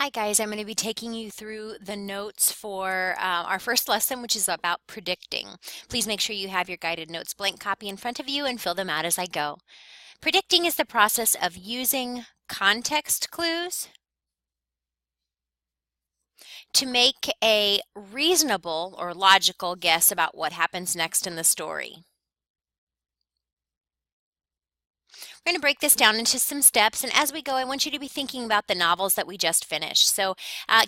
Hi guys, I'm going to be taking you through the notes for our first lesson, which is about predicting. Please make sure you have your guided notes blank copy in front of you and fill them out as I go. Predicting is the process of using context clues to make a reasonable or logical guess about what happens next in the story. We're going to break this down into some steps, and as we go, I want you to be thinking about the novels that we just finished. So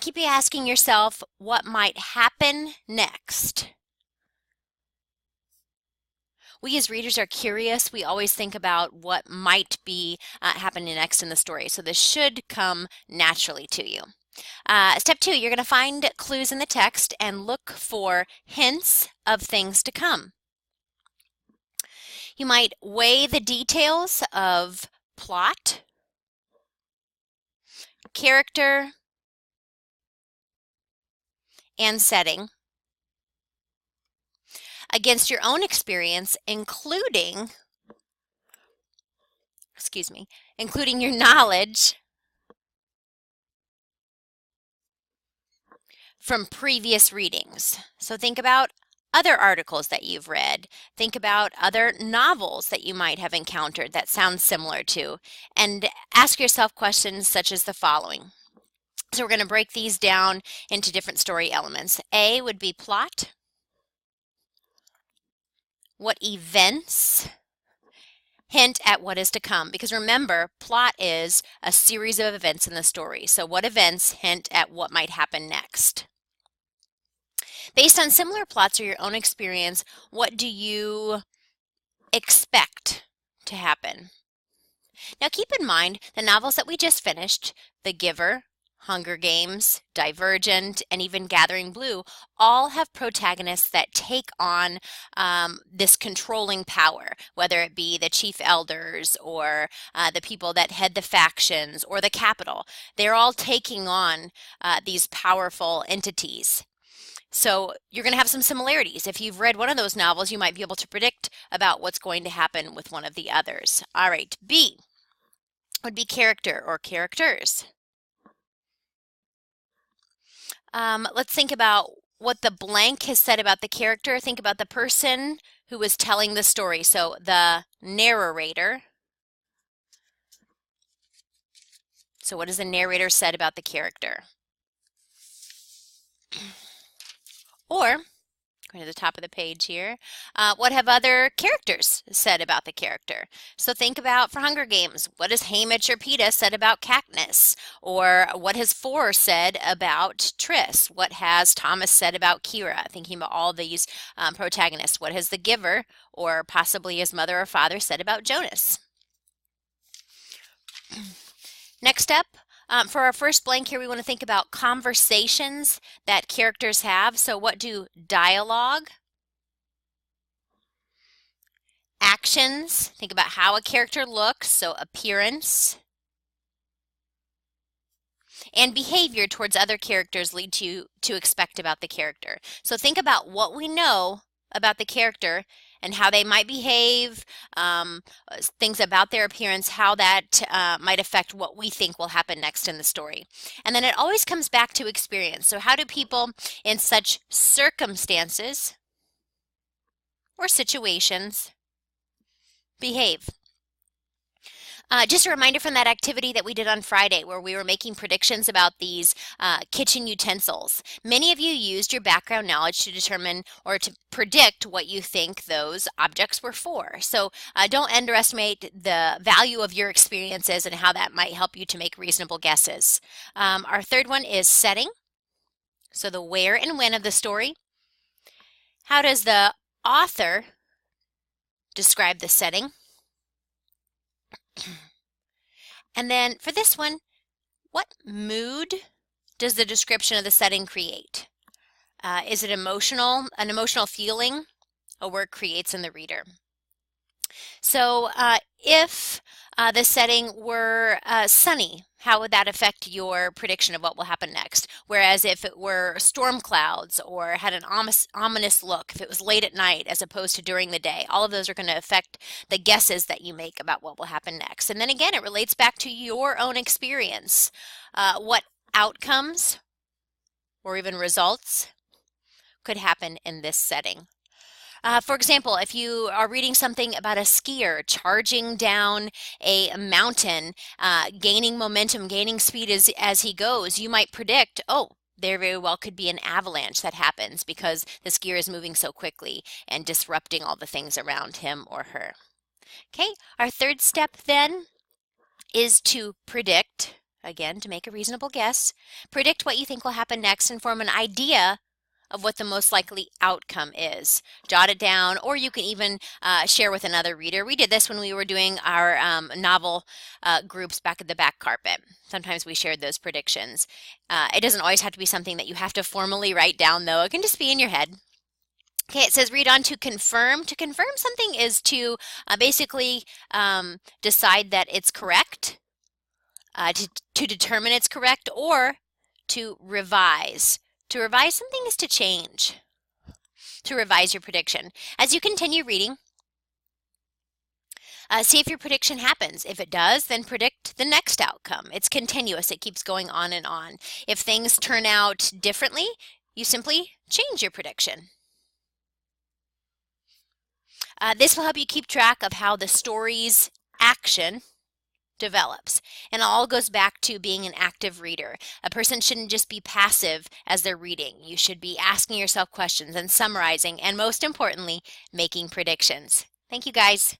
keep asking yourself what might happen next. We as readers are curious. We always think about what might be happening next in the story. So this should come naturally to you. Step 2, you're going to find clues in the text and look for hints of things to come. You might weigh the details of plot, character, and setting against your own experience, including your knowledge from previous readings. So think about other articles that you've read. Think about other novels that you might have encountered that sound similar to, and ask yourself questions such as the following. So we're going to break these down into different story elements. A would be plot. What events hint at what is to come? Because remember, plot is a series of events in the story. So what events hint at what might happen next? Based on similar plots or your own experience, what do you expect to happen? Now keep in mind the novels that we just finished, The Giver, Hunger Games, Divergent, and even Gathering Blue, all have protagonists that take on this controlling power, whether it be the chief elders or the people that head the factions or the capital. They're all taking on these powerful entities. So you're going to have some similarities. If you've read one of those novels, you might be able to predict about what's going to happen with one of the others. All right, B would be character or characters. Let's think about what the blank has said about the character. Think about the person who was telling the story. So the narrator. So what has the narrator said about the character? Or, going to the top of the page here, what have other characters said about the character? So think about, for Hunger Games, what has Haymitch or Peeta said about Katniss? Or what has Four said about Triss? What has Thomas said about Kira? Thinking about all these protagonists. What has the Giver, or possibly his mother or father, said about Jonas? Next up, for our first blank here, we want to think about conversations that characters have. So what do dialogue, actions, think about how a character looks, so appearance, and behavior towards other characters lead you to expect about the character. So think about what we know about the character and how they might behave, things about their appearance, how that might affect what we think will happen next in the story. And then it always comes back to experience. So how do people in such circumstances or situations behave? Just a reminder from that activity that we did on Friday where we were making predictions about these kitchen utensils. Many of you used your background knowledge to determine or to predict what you think those objects were for. So don't underestimate the value of your experiences and how that might help you to make reasonable guesses. Our third one is setting. So the where and when of the story. How does the author describe the setting? And then for this one, what mood does the description of the setting create? Is it emotional, an emotional feeling a word creates in the reader? So if the setting were sunny, how would that affect your prediction of what will happen next? Whereas if it were storm clouds or had an ominous look, if it was late at night as opposed to during the day, all of those are going to affect the guesses that you make about what will happen next. And then again, it relates back to your own experience. What outcomes or even results could happen in this setting. For example, if you are reading something about a skier charging down a mountain, gaining momentum, gaining speed as he goes, you might predict, oh, there very well could be an avalanche that happens because the skier is moving so quickly and disrupting all the things around him or her. Okay, our third step then is to predict, again, to make a reasonable guess, predict what you think will happen next and form an idea of what the most likely outcome is. Jot it down, or you can even share with another reader. We did this when we were doing our novel groups back at the back carpet. Sometimes we shared those predictions. It doesn't always have to be something that you have to formally write down, though. It can just be in your head. Okay, it says read on to confirm. To confirm something is to basically decide that it's correct, to determine it's correct, or to revise. To revise something is to change, to revise your prediction. As you continue reading, see if your prediction happens. If it does, then predict the next outcome. It's continuous. It keeps going on and on. If things turn out differently, you simply change your prediction. This will help you keep track of how the story's action develops. And it all goes back to being an active reader. A person shouldn't just be passive as they're reading. You should be asking yourself questions and summarizing, and most importantly, making predictions. Thank you, guys.